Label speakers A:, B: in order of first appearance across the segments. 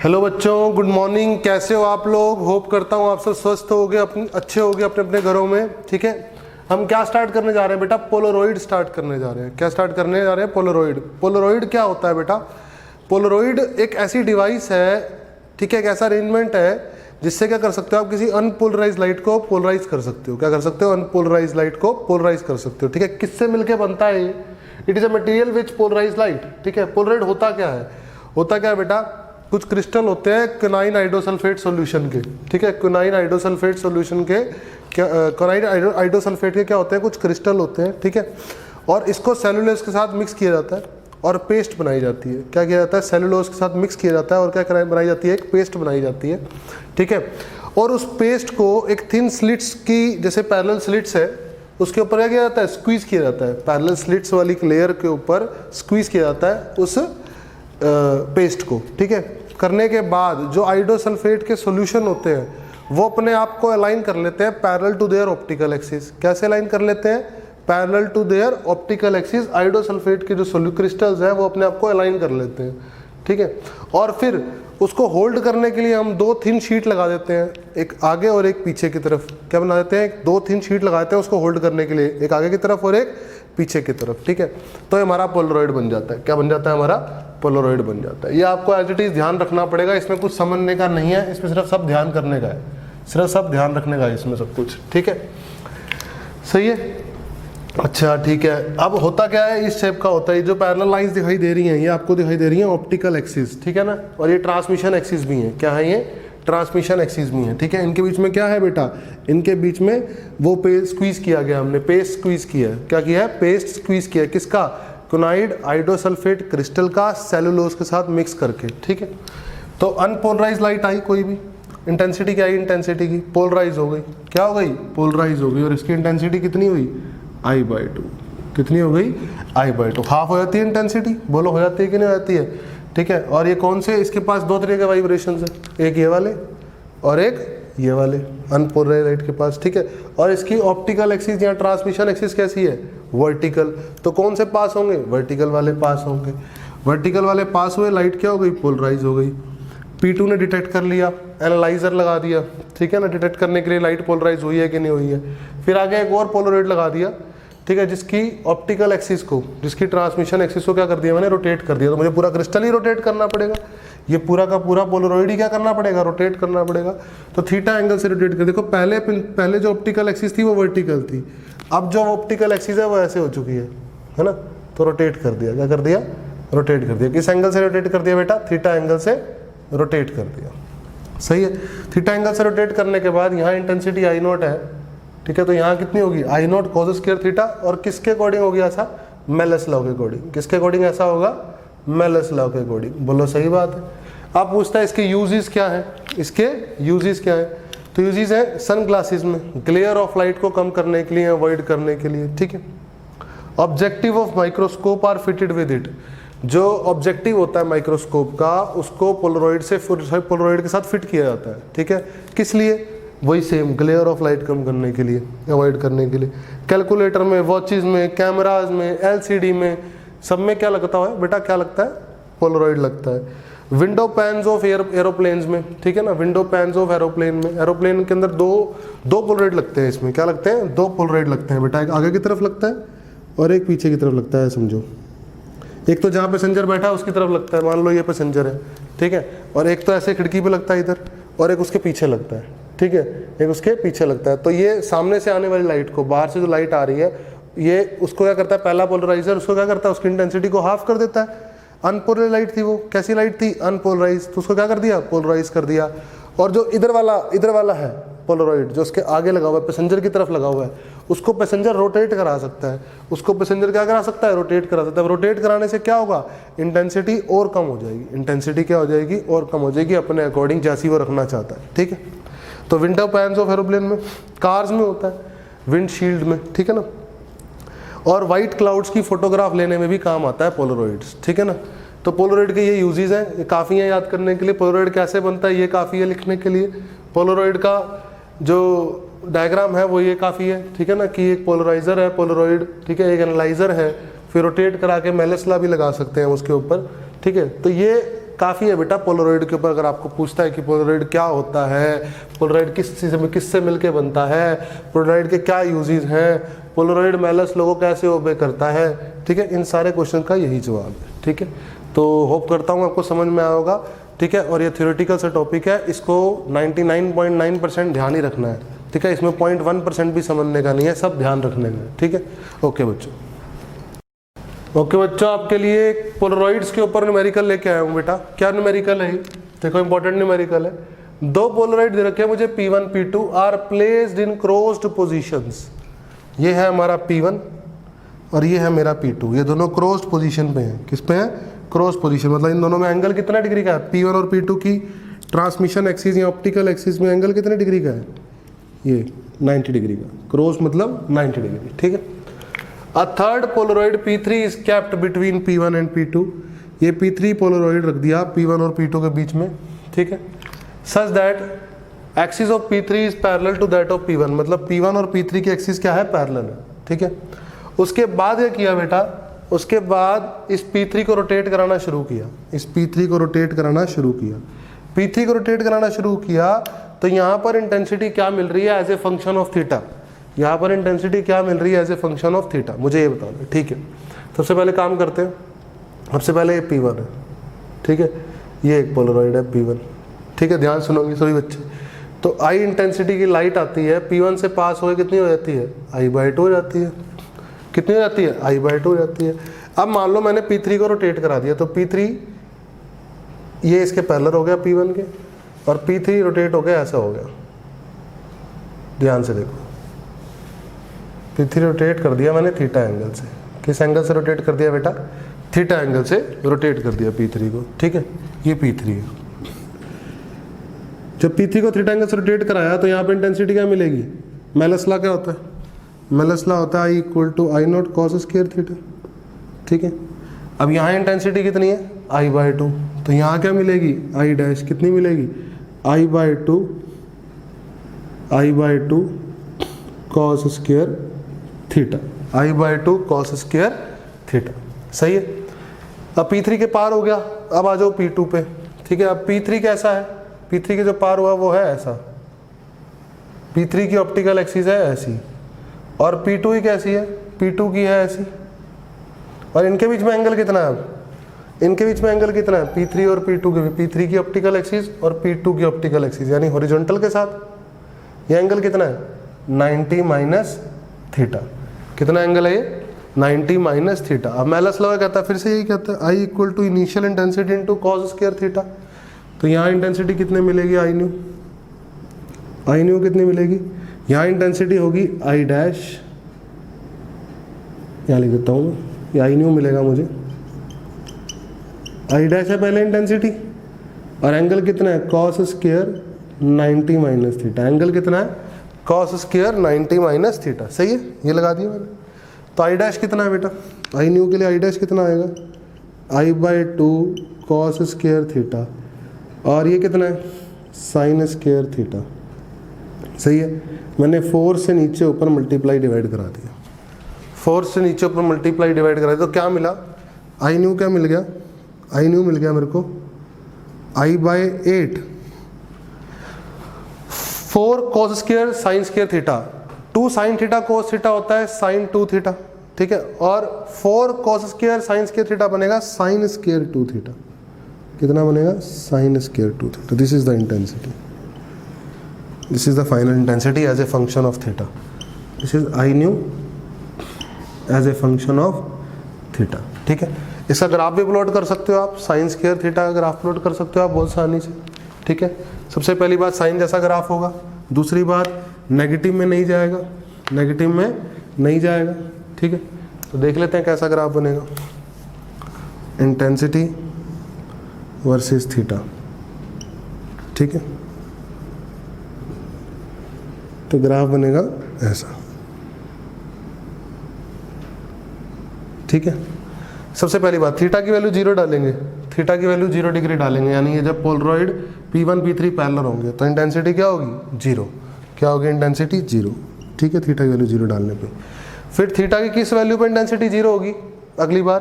A: Hello बच्चों, good morning. कैसे हो आप लोग? होप करता हूँ आप सब स्वस्थ हो गए, अपने अच्छे हो गए अपने अपने घरों में। ठीक है, हम क्या स्टार्ट करने जा रहे हैं बेटा? पोलरॉइड स्टार्ट करने जा रहे हैं। क्या स्टार्ट करने जा रहे हैं? पोलरॉइड। पोलरॉइड क्या होता है बेटा? पोलरॉइड एक ऐसी डिवाइस है, ठीक है, एक ऐसा अरेंजमेंट है जिससे क्या कर सकते हो आप? किसी अनपोलराइज लाइट को पोलराइज कर सकते हो। क्या कर सकते हो? अनपोलराइज लाइट को पोलराइज कर सकते हो। ठीक है, किससे मिलके बनता है ये? It is a material which polarise light. ठीक है, पोलरॉइड होता क्या है? होता क्या है बेटा? कुछ क्रिस्टल होते हैं क्विनाइन आइडोसल्फेट सॉल्यूशन के। ठीक है, क्विनाइन आइडोसल्फेट सॉल्यूशन के क्विनाइन आइडोसल्फेट के क्या होते हैं? कुछ क्रिस्टल होते हैं। ठीक है, और इसको सेलुलोज के साथ मिक्स किया जाता है और पेस्ट बनाई जाती है। क्या किया जाता है? सेलुलोज के साथ मिक्स किया जाता है और क्या बनाई जाती है? एक पेस्ट बनाई जाती है। ठीक है, और उस पेस्ट को एक थिन स्लिट्स की, जैसे पैरेलल स्लिट्स है, उसके ऊपर क्या किया जाता है? स्क्वीज किया जाता है। पैरेलल स्लिट्स वाली लेयर के ऊपर स्क्वीज किया जाता है उस पेस्ट को। ठीक है, करने के बाद जो आइडोसल्फेट के सॉल्यूशन होते हैं वो अपने आप को अलाइन कर लेते हैं parallel to their optical axis. कैसे अलाइन कर लेते हैं? Parallel to their optical axis. Iodosulphate के जो क्रिस्टल्स हैं वो अपने आप को अलाइन कर लेते हैं। ठीक है, और फिर उसको होल्ड करने के लिए हम दो थिन शीट लगा देते हैं, एक आगे और एक पीछे की तरफ। क्या बना देते हैं? दो थिन शीट लगाते हैं उसको होल्ड करने के लिए, एक आगे की तरफ और एक पीछे की तरफ। ठीक है, तो ये हमारा पोलरॉइड बन जाता है। क्या बन जाता है? हमारा पोलरॉइड बन जाता है। ये आपको एज इट इज ध्यान रखना पड़ेगा, इसमें कुछ समझने का नहीं है, इसमें सिर्फ सब ध्यान करने का है, सिर्फ सब ध्यान रखने का है इसमें सब कुछ। ठीक है, सही है। अच्छा ठीक है, अब होता क्या है? इस शेप का होता है। जो पैरेलल लाइंस दिखाई दे रही हैं ये आपको दिखाई दे रही हैं ऑप्टिकल एक्सिस। ठीक है ना, और ये ट्रांसमिशन एक्सिस भी है। क्या है? ये ट्रांसमिशन एक्सिस भी है। ठीक है, इनके बीच में क्या है बेटा? इनके बीच में वो पेस्ट स्क्वीज किया गया, हमने पेस्ट स्क्वीज किया है। क्या किया है? पेस्ट स्क्वीज किया है। किसका? क्विनाइड आइडोसल्फेट क्रिस्टल का सेलुलोज के साथ मिक्स करके। ठीक है, तो अनपोलराइज लाइट आई, कोई भी इंटेंसिटी क्या आई? इंटेंसिटी की पोलराइज हो गई। क्या हो गई? पोलराइज हो गई। और इसकी इंटेंसिटी कितनी हुई? I/2। कितनी हो गई? I/2। हाफ हो जाती है इंटेंसिटी। बोलो, हो जाती है कि नहीं हो जाती है? ठीक है, और ये कौन से? इसके पास दो तरह के वाइब्रेशंस है, एक ये वाले और एक ये वाले, अनपोलराइज लाइट के पास। ठीक है, और इसकी ऑप्टिकल एक्सिस या ट्रांसमिशन एक्सिस कैसी है? वर्टिकल। तो कौन से पास होंगे? वर्टिकल वाले पास होंगे। वर्टिकल वाले पास हुए, लाइट क्या हो गई? पोलराइज हो गई। P2 ने डिटेक्ट कर लिया, एनालाइजर लगा दिया। ठीक है ना, डिटेक्ट करने के लिए लाइट पोलराइज हुई है कि नहीं हुई है। फिर आगे एक और पोलरॉइड लगा दिया, ठीक है, जिसकी ऑप्टिकल एक्सिस को, जिसकी ट्रांसमिशन एक्सिस को क्या कर दिया मैंने? रोटेट कर दिया। तो मुझे पूरा क्रिस्टल ही रोटेट करना पड़ेगा, ये पूरा का पूरा पोलरॉइड ही क्या करना पड़ेगा? रोटेट करना पड़ेगा। तो थीटा एंगल से रोटेट कर। देखो पहले जो ऑप्टिकल एक्सिस थी वो वर्टिकल थी, अब जो ऑप्टिकल एक्सिस है वो ऐसे हो चुकी है ना, तो रोटेट कर दिया। क्या कर दिया? रोटेट कर दिया। किस एंगल से रोटेट कर दिया बेटा? थीटा एंगल से रोटेट कर दिया। सही है, थीटा एंगल से रोटेट करने के बाद यहाँ इंटेंसिटी I0 है। ठीक है, तो यहाँ कितनी होगी? I0 cos square theta. और किसके अकॉर्डिंग होगी ऐसा? मेलस लॉ के अकॉर्डिंग। किसके अकॉर्डिंग ऐसा होगा? मेलस लॉ के अकॉर्डिंग। बोलो, सही बात है। अब पूछता है इसके यूजेस क्या है? इसके यूजेस क्या है? तो यूजेस है सन ग्लासेस में ग्लेयर ऑफ लाइट को कम करने के लिए, अवॉइड करने के लिए। ठीक है, objective of microscope are fitted with it. जो ऑब्जेक्टिव होता है माइक्रोस्कोप का, उसको पोलरॉइड के साथ फिट किया जाता है। ठीक है, किस लिए? वही सेम, ग्लेयर ऑफ लाइट कम करने के लिए, अवॉइड करने के लिए। कैलकुलेटर में, वॉचेस में, कैमराज में, LCD में, सब में क्या लगता है बेटा? क्या लगता है? पोलरॉइड लगता है। विंडो पैन्स ऑफ एरोप्लेन्स में, ठीक है ना, विंडो पैन्स ऑफ एरोप्लेन में, एरोप्लेन के अंदर दो पोलरॉइड लगते हैं। इसमें क्या लगते हैं? दो पोलरॉइड लगते हैं बेटा, एक आगे की तरफ लगता है और एक पीछे की तरफ लगता है। समझो, एक तो जहाँ पैसेंजर बैठा है उसकी तरफ लगता है, मान लो ये पैसेंजर है, ठीक है, और एक तो ऐसे खिड़की पे लगता है इधर, और एक उसके पीछे लगता है। ठीक है, एक उसके पीछे लगता है। तो ये सामने से आने वाली लाइट को, बाहर से जो लाइट आ रही है, ये उसको क्या करता है? पहला पोलराइजर उसको क्या करता है? उसकी इंटेंसिटी को हाफ कर देता है। अनपोलराइज लाइट थी वो, कैसी लाइट थी? अनपोलराइज, तो उसको क्या कर दिया? पोलराइज कर दिया। और जो इधर वाला है पोलरॉइड, जो उसके आगे लगा हुआ है, पैसेंजर की तरफ लगा हुआ है, उसको पैसेंजर रोटेट करा सकता है। उसको पैसेंजर क्या करा सकता है? रोटेट करा सकता है। रोटेट कराने से क्या होगा? इंटेंसिटी और कम हो जाएगी। इंटेंसिटी क्या हो जाएगी? और कम हो जाएगी, अपने अकॉर्डिंग जैसी वो रखना चाहता है। ठीक है, तो विंडो पैन्स ऑफ एरोप्लेन में, कार्स में होता है, विंडशील्ड में। ठीक है ना, और वाइट क्लाउड्स की फोटोग्राफ लेने में भी काम आता है पोलरॉइड्स। ठीक है ना, तो पोलरॉइड के ये यूजेस हैं, ये काफ़ी हैं याद करने के लिए। पोलरॉइड कैसे बनता है ये काफ़ी है लिखने के लिए। पोलरॉइड का जो डायग्राम है वो ये काफ़ी है। ठीक है ना, कि एक पोलराइजर है पोलरॉइड, ठीक है, एक एनालाइजर है, फिर रोटेट करा के मेलस लॉ भी लगा सकते हैं उसके ऊपर। ठीक है, तो ये काफ़ी है बेटा पोलराइड के ऊपर। अगर आपको पूछता है कि पोलराइड क्या होता है, पोलराइड किस चीज़ में किससे मिलके बनता है, पोलराइड के क्या यूजेस हैं, पोलराइड मेलस लोगों कैसे ओबे करता है, ठीक है, इन सारे क्वेश्चन का यही जवाब है। ठीक है, तो होप करता हूँ आपको समझ में आया होगा। ठीक है, और ये थ्योरेटिकल सा टॉपिक है, इसको 99.9% ध्यान ही रखना है। ठीक है, इसमें 0.1% भी समझने का नहीं है, सब ध्यान रखने का। ठीक है, ओके बच्चों। ओके बच्चों, आपके लिए पोलराइड्स के ऊपर न्यूमेरिकल लेके आया हूँ बेटा। क्या न्यूमेरिकल है? देखो इंपॉर्टेंट न्यूमेरिकल है। दो पोलराइड दे रखे हैं मुझे, P1 P2 are placed in crossed positions. ये है हमारा P1 और ये है मेरा P2। ये दोनों क्रोस्ड पोजीशन पे हैं। किस पे हैं? Crossed position. मतलब इन दोनों में एंगल कितना डिग्री का है? P1 और P2 की ट्रांसमिशन एक्सिस या ऑप्टिकल एक्सिस में एंगल कितने डिग्री का है? ये 90 डिग्री का। क्रोस्ड मतलब 90 डिग्री। ठीक है। A third polaroid P3 is kept between P1 and P2। ये P3 पोलराइड रख दिया P1 और P2 के बीच में। ठीक है, such that axis of P3 is parallel to that of P1। मतलब P1 और P3 की एक्सिस क्या है? पैरेलल है। ठीक है, उसके बाद ये किया बेटा, उसके बाद इस P3 को रोटेट कराना शुरू किया। इस P3 को रोटेट कराना शुरू किया। P3 को रोटेट कराना शुरू किया तो यहाँ पर इंटेंसिटी क्या मिल रही है? As a function of theta. यहाँ पर इंटेंसिटी क्या मिल रही है? As a function of theta. मुझे ये बता दो। ठीक है, सबसे पहले काम करते हैं। सबसे पहले ये P1 है। ठीक है, ये एक पोलराइड है P1। ठीक है, ध्यान सुनोगे सभी बच्चे। तो I इंटेंसिटी की लाइट आती है, P1 से पास हो कितनी हो जाती है? I/2 हो जाती है। कितनी हो जाती है? I/2 हो जाती है। अब मान लो मैंने P3 को रोटेट करा दिया, तो P3 ये इसके पैरेलल हो गया P1 के, और P3 रोटेट हो गया, ऐसा हो गया। ध्यान से देखो, P3 रोटेट कर दिया मैंने थीटा एंगल से। किस एंगल से रोटेट कर दिया बेटा? थीटा एंगल से रोटेट कर दिया P3 को। ठीक है, ये P3 है। जब P3 को थीटा एंगल से रोटेट कराया तो यहाँ पे इंटेंसिटी क्या मिलेगी? मेलस लॉ क्या होता है? मेलस लॉ होता है I=I0 cos स्क्वायर थीटा। ठीक है, अब यहाँ इंटेंसिटी कितनी है? I/2। तो यहाँ क्या मिलेगी? I' कितनी मिलेगी? I/2 cos square theta. I/2 cos square theta. सही है। अब P3 के पार हो गया, अब आ जाओ P2 पे। ठीक है, अब P3 कैसा है? P3 के जो पार हुआ वो है ऐसा। P3 की ऑप्टिकल एक्सिस है ऐसी, और P2 ही कैसी है? P2 की है ऐसी। और इनके बीच में एंगल कितना है? इनके बीच में एंगल कितना है? P3 और P2 के, P3 की ऑप्टिकल एक्सिस और P2 की ऑप्टिकल एक्सिस, यानी हॉरिजॉन्टल के साथ। ये एंगल कितना है? 90 माइनस थीटा। कितना एंगल है ये? 90 माइनस थीटा। अब मेलस लॉ कहता है, फिर से यही कहता है, I= initial intensity into cos square theta. तो यहाँ इंटेंसिटी कितने मिलेगी? I न्यू कितनी मिलेगी? यहाँ इंटेंसिटी होगी I', यहाँ लिख देता हूँ, ये I न्यू मिलेगा मुझे। I' है पहले इंटेंसिटी, और एंगल कितना है? cos square 90 minus theta. Angle कितना है? cos square 90 minus theta. सही है, ये लगा दिया मैंने। तो I' कितना है बेटा? I न्यू के लिए I' कितना आएगा? I/2 cos स्क्वायर थीटा, और ये कितना है? sin square theta. सही है, मैंने 4 से नीचे ऊपर मल्टीप्लाई डिवाइड करा दिया। 4 से नीचे ऊपर मल्टीप्लाई डिवाइड करा दिया, तो क्या मिला? I न्यू क्या मिल गया? I न्यू मिल गया मेरे को I/8 4 cos square sin square theta. 2 sin theta cos theta होता है sin 2 थीटा। ठीक है, और 4 cos square sin square theta बनेगा sin स्क्वायर 2 थीटा। कितना बनेगा? sin स्क्वायर 2 थीटा। This is the intensity, this is the final intensity as a function of theta. This is I new as a function of theta. ठीक है, इसका graph भी plot कर सकते हो आप, sin स्क्वायर थीटा का ग्राफ प्लॉट कर सकते हो आप बहुत आसानी से। ठीक है, सबसे पहली बात साइन जैसा ग्राफ होगा। दूसरी बात नेगेटिव में नहीं जाएगा, नेगेटिव में नहीं जाएगा। ठीक है, तो देख लेते हैं कैसा ग्राफ बनेगा। Intensity versus theta. ठीक है, तो ग्राफ बनेगा ऐसा। ठीक है, सबसे पहली बात थीटा की वैल्यू 0 डालेंगे, थीटा की वैल्यू 0 डिग्री डालेंगे, यानी ये जब पोलराइड P1 P3 पैरेलल होंगे तो इंटेंसिटी क्या होगी? 0। क्या होगी इंटेंसिटी? 0। ठीक है, थीटा की वैल्यू 0 डालने पे। फिर थीटा की किस वैल्यू पे इंटेंसिटी 0 होगी? अगली बार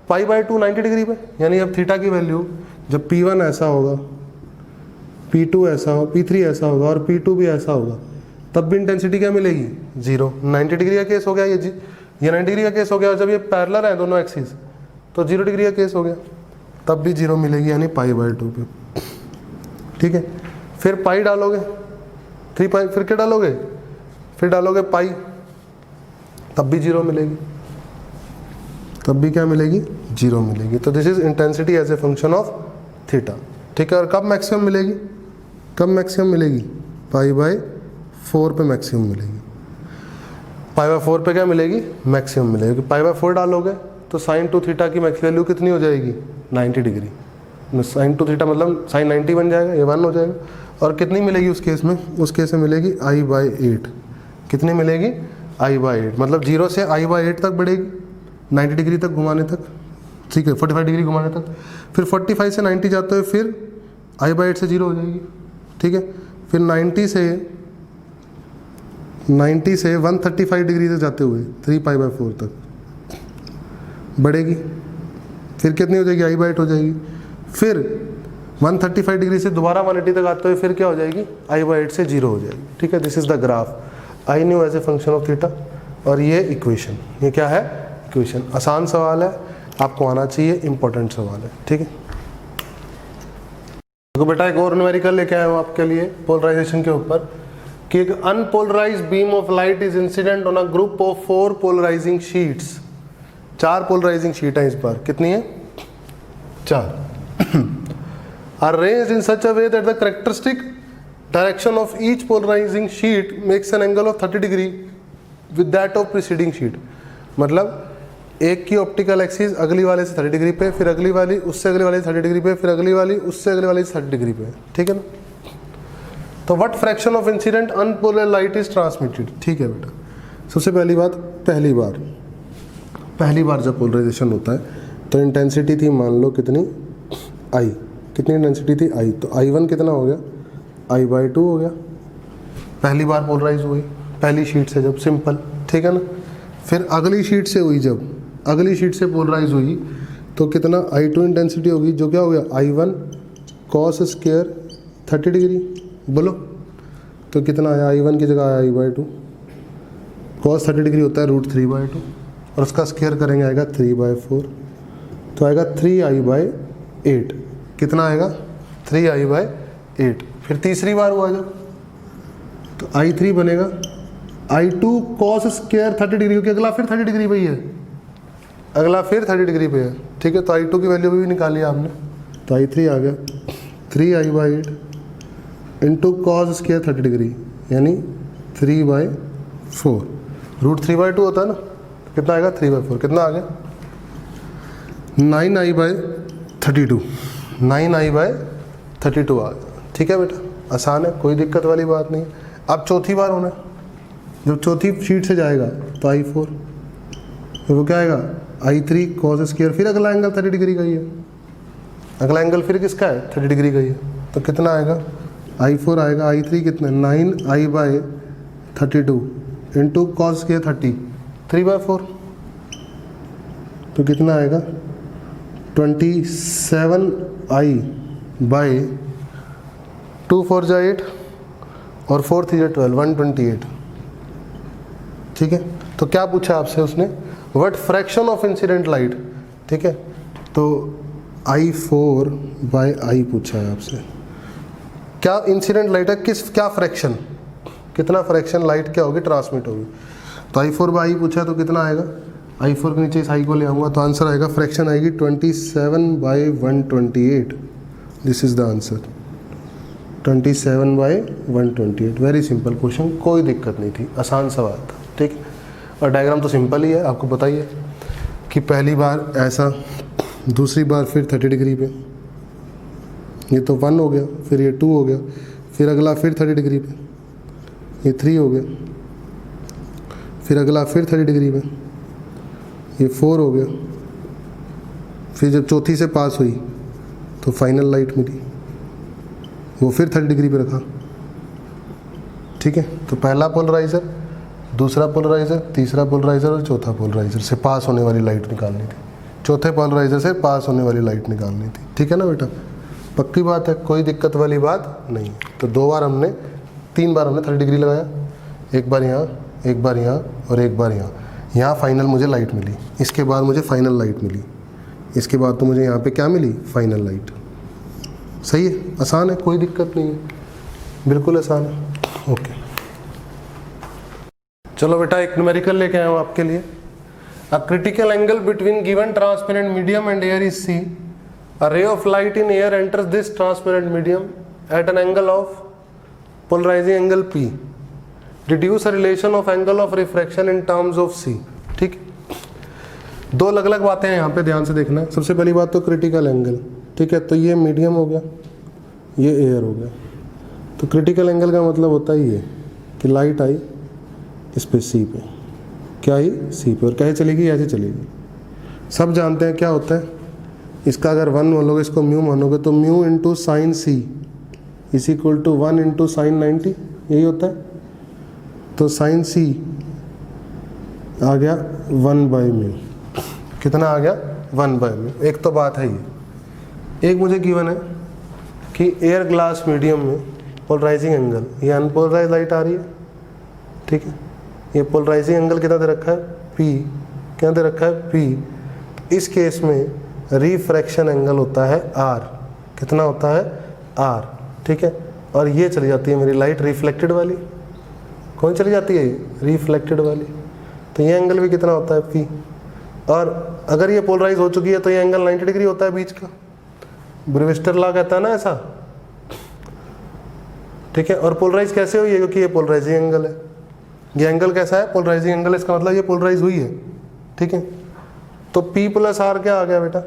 A: π/2 90 डिग्री पे, यानी अब थीटा की वैल्यू जब P1 ऐसा होगा, P2 ऐसा हो, P3 ऐसा होगा और P2 भी ऐसा होगा, तब भी इंटेंसिटी क्या मिलेगी? 0। 90 डिग्री का केस हो गया ये 90 डिग्री का केस हो गया। जब ये पैरेलल है दोनों एक्सिस तो 0 डिग्री का केस हो गया, तब भी 0 मिलेगी, यानी π/2 पे। ठीक है, फिर पाई डालोगे 3 पाई, फिर क्या डालोगे? फिर डालोगे पाई, तब भी 0 मिलेगी, तब भी क्या मिलेगी? 0 मिलेगी। तो this is intensity as a function of theta. ठीक है, और कब मैक्सिमम मिलेगी? कब मैक्सिमम मिलेगी? π/4 पे मैक्सिमम मिलेगी। π/4 पे क्या मिलेगी? मैक्सिमम मिलेगी। π/4 डालोगे तो sin 2 थीटा की मैक्स वैल्यू कितनी हो जाएगी? 90 डिग्री। sin 2 थीटा मतलब sin 90 बन जाएगा, ये 1 हो जाएगा। और कितनी मिलेगी उस केस में? उस केस में मिलेगी I/8। कितनी मिलेगी? I/8, मतलब 0 से I/8 तक बढ़ेगी 90 डिग्री तक घुमाने तक। ठीक है, 45 डिग्री घुमाने तक। फिर 45 से 90 जाते हुए फिर I/8 से 0 हो जाएगी। ठीक है, फिर 90 से 135 डिग्री तक जाते हुए 3π/4 तक बढ़ेगी। फिर कितनी हो जाएगी? I/8 हो जाएगी। फिर 135 डिग्री से दोबारा 180 तक आते हुए फिर क्या हो जाएगी? I/8 से 0 हो जाएगी। ठीक है, this is the graph I new as a function of theta. और ये इक्वेशन, ये क्या है? इक्वेशन। आसान सवाल है, आपको आना चाहिए, इंपॉर्टेंट सवाल है। ठीक है, तो बेटा एक और न्यूमेरिकल लेके आया हूँ आपके लिए पोलराइजेशन के ऊपर, कि एक unpolarised beam of light is incident on a group of 4 polarising sheets. 4 polarising sheet है इस बार। कितनी है? 4। arranged in such a way that the characteristic direction of each polarizing sheet makes an angle of 30 degree with that of preceding sheet। मतलब एक की optical axis अगली वाले से 30 डिग्री पे, फिर अगली वाली उससे अगली वाली 30 डिग्री पे, फिर अगली वाली उससे अगली वाली 30 डिग्री पे। ठीक है ना? तो what fraction of incident unpolar light is transmitted. ठीक है बेटा, सबसे पहली बात, पहली बार जब पोलराइजेशन होता है तो इंटेंसिटी थी, मान लो कितनी? I। कितनी इंटेंसिटी थी? I। तो I1 कितना हो गया? I/2 हो गया। पहली बार पोलराइज हुई पहली शीट से जब, सिंपल। ठीक है ना? फिर अगली शीट से हुई, जब अगली शीट से पोलराइज हुई तो कितना? I2 इंटेंसिटी होगी, जो क्या हो गया? I1 cos square 30 degree. बोलो तो कितना आया? I1 की जगह आया I/2। cos 30 डिग्री होता है √3/2 और उसका स्क्वायर करेंगे आएगा 3/4, तो आएगा 3I/8। कितना आएगा? 3I/8। फिर तीसरी बार हुआ जब, तो I3 बनेगा I2 cos स्क्वायर 30 डिग्री, क्योंकि अगला फिर 30 डिग्री पे ही है, अगला फिर 30 डिग्री पे है। ठीक है, तो I2 की वैल्यू भी निकाली आपने, तो I3 आ गया 3I/8 into cos square 30 degree, यानी 3/4। √3/2 होता है ना, कितना आएगा? 3/4। कितना आ गया? 9I/32। 9I/32 आ गया। ठीक है बेटा, आसान है, कोई दिक्कत वाली बात नहीं। अब चौथी बार होना है, जब चौथी शीट से जाएगा तो I4, तो वो क्या आएगा? I3 cos स्क्वायर, फिर अगला एंगल 30 डिग्री का ही है, अगला एंगल फिर किसका है? 30 डिग्री का ही है। तो कितना आएगा? I4 आएगा, I3 कितना? 9I/32 इंटू cos स्क्वायर 30, 3/4, तो कितना आएगा? 27I/2 4 जा 8 और 4 3 जा 12, 128। ठीक है, तो क्या पूछा आपसे उसने? What fraction of incident light. ठीक है, तो I4/I पूछा है आपसे, क्या इंसिडेंट लाइट है, क्या फ्रैक्शन, कितना फ्रैक्शन लाइट क्या होगी? ट्रांसमिट होगी। तो I4/I पूछा, तो कितना आएगा? I4 के नीचे इस I को ले आऊँगा, तो आंसर आएगा, फ्रैक्शन आएगी 27/128। This is the answer, 27/128। Very simple question, कोई दिक्कत नहीं थी, आसान सवाल था। ठीक, और डायग्राम तो सिंपल ही है, आपको बताइए कि पहली बार ऐसा, दूसरी बार फिर 30 डिग्री पे, ये तो 1 हो गया, फिर ये 2 हो गया, फिर अगला फिर 30 डिग्री पे, ये 3 हो गया, फिर अगला फिर 30 डिग्री पे, ये 4 हो गया, फिर जब चौथी से पास हुई तो फाइनल लाइट मिली, वो फिर 30 डिग्री पे रखा। ठीक है, तो पहला पोलराइज़र, दूसरा पोलराइज़र, तीसरा पोलराइज़र और चौथा पोलराइज़र से पास होने वाली लाइट निकालनी थी, चौथे पोलराइज़र से पास होने वाली लाइट निकालनी थी। ठीक है ना बेटा? पक्की बात है, कोई दिक्कत वाली बात नहीं। तो 3 बार हमने 30 डिग्री लगाया, एक बार यहाँ, एक बार यहाँ और एक बार यहाँ। यहाँ फाइनल मुझे लाइट मिली, इसके बाद मुझे फाइनल लाइट मिली, इसके बाद तो मुझे यहाँ पे क्या मिली, फाइनल लाइट। सही है, आसान है, कोई दिक्कत नहीं है, बिल्कुल आसान है। ओके चलो बेटा एक न्यूमेरिकल लेके आया हूँ आपके लिए। A critical angle between given transparent medium and air is C. A ray of light in air enters this transparent medium at an angle of polarizing angle P. Deduce a relation of angle of refraction in terms of C. ठीक, दो अलग अलग बातें हैं यहाँ पे, ध्यान से देखना। सबसे पहली बात तो क्रिटिकल एंगल, ठीक है, तो ये मीडियम हो गया, ये एयर हो गया। तो क्रिटिकल एंगल का मतलब होता है ये कि लाइट आई इस पे सी पे, क्या आई सी पे, और कैसे चलेगी, ऐसे चलेगी। सब जानते हैं क्या होता है इसका, अगर 1 मानोगे, इसको म्यू मानोगे, तो mu into sine C is equal to 1 into sine 90, यही होता है। तो साइन सी आ गया 1 बाई म्यू, कितना आ गया 1 बाई म्यू। एक तो बात है ये। एक मुझे गिवन है कि एयर ग्लास मीडियम में पोलराइजिंग एंगल, ये अनपोलराइज लाइट आ रही है, ठीक है, ये पोलराइजिंग एंगल कितना दे रखा है, पी, क्या दे रखा है, पी। इस केस में रिफ्रैक्शन एंगल होता है आर, कितना होता है, आर, ठीक है। और ये चली जाती है मेरी लाइट रिफ्लेक्टेड वाली, कौन चली जाती है, रिफ्लेक्टेड वाली। तो ये एंगल भी कितना होता है, पी। और अगर ये पोलराइज हो चुकी है तो ये एंगल 90 डिग्री होता है बीच का, ब्रेविस्टर लॉ कहता है ना ऐसा, ठीक है। और पोलराइज कैसे हुई है, क्योंकि ये पोलराइजिंग एंगल है। ये एंगल कैसा है, पोलराइजिंग एंगल, इसका मतलब ये पोलराइज हुई है, ठीक है। तो P प्लस आर क्या आ गया बेटा,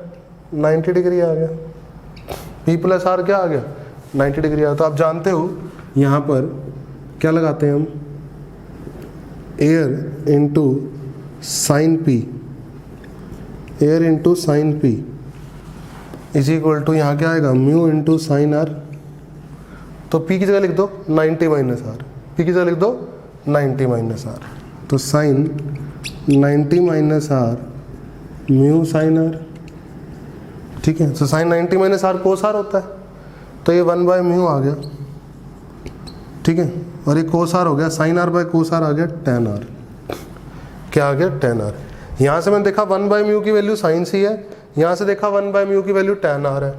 A: 90 डिग्री आ गया। P प्लस आर क्या आ गया, 90 डिग्री आ गया। तो आप जानते हो यहाँ पर क्या लगाते हैं हम, air into sine P, air into sine P is equal to, यहाँ क्या आएगा, म्यू इंटू साइन आर। तो P की जगह लिख दो 90 माइनस आर, P की जगह लिख दो 90 माइनस आर। तो sine 90 minus R mu sine R, ठीक है। तो sine 90 minus R cos R होता है, तो ये 1 बाय म्यू आ गया, ठीक है। और ये कोस आर हो गया, sine R by cos R आ गया टेन आर, क्या आ गया, टेन आर। यहाँ से मैंने देखा 1 बाय म्यू की वैल्यू साइन सी है, यहाँ से देखा 1 बाय म्यू की वैल्यू टेन आर है,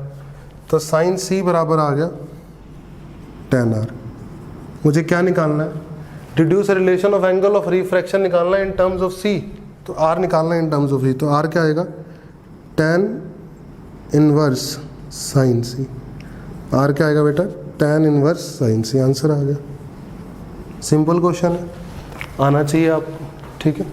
A: तो साइन सी बराबर आ गया टेन आर। मुझे क्या निकालना है, deduce relation of angle of refraction निकालना है इन टर्म्स ऑफ सी। तो आर निकालना है इन टर्म्स ऑफ सी, तो आर क्या आएगा, tan inverse sine C. R क्या आएगा बेटा, tan inverse sine C. Answer आ गया, सिंपल क्वेश्चन है, आना चाहिए आपको, ठीक है।